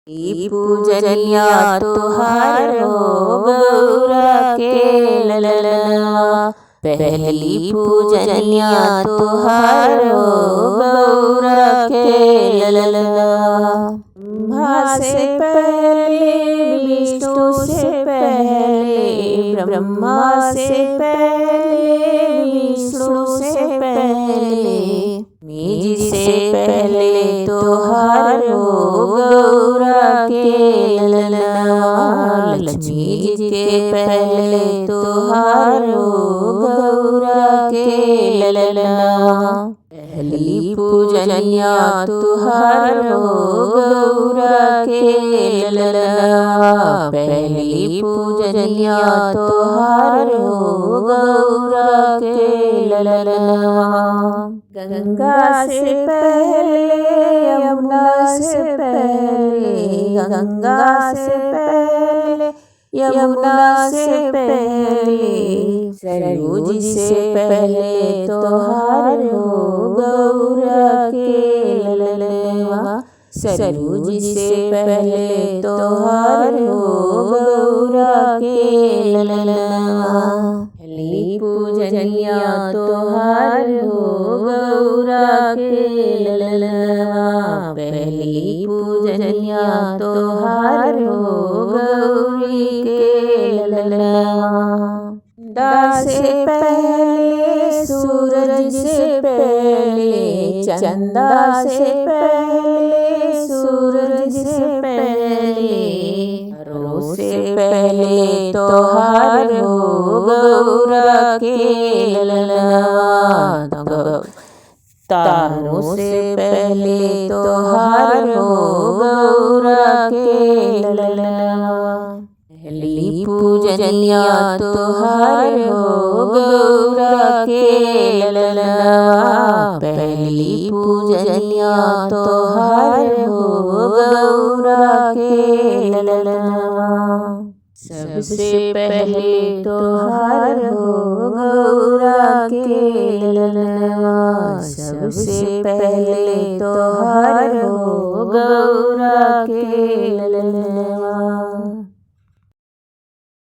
ई पूजनिया तुहार हो गौरा के ललनवा। पहली पूजनिया तुहार हो गौरा के ललनवा। ब्रह्मा से पहले विष्णु से पहले, ब्रह्मा से पहले विष्णु से पहले, मीज से पहले तुहार हो गौरा के ललनवा। लक्ष्मी जी के पहले तुहार हो गौरा के ललनवा। पहली पूजनिया तुहार हो गौरा के ललनवा। पहली पूजनिया तुहार हो गौरा के ललनवा। गंगा से पहले यमुना से पहले, गंगा से पहले यमुना से पहले, सरोज से पहले तुहार हो गौरा के ललनवा। सरोज से पहले तुहार हो गौरा के ललनवा। पहली पूजनिया तुहार हो गौरा के ललनवा। पहली पूजनिया तुहार हो गौरी के ललनवा। चंदा से पहले सूरज से पहले, चंदा से पहले सूरज से पहले, तारों से पहले तुहार हो गौरा के ललनवा। तारों से पहले तुहार हो गौरा के ललनवा। पहली पूजनिया तुहार हो गौरा के ललनवा। पहली पूजनिया तुहार हो गौरा के ललनवा। सबसे पहले तुहार हो गौरा के ललनवा। सबसे पहले तुहार हो गौरा के ललनवा।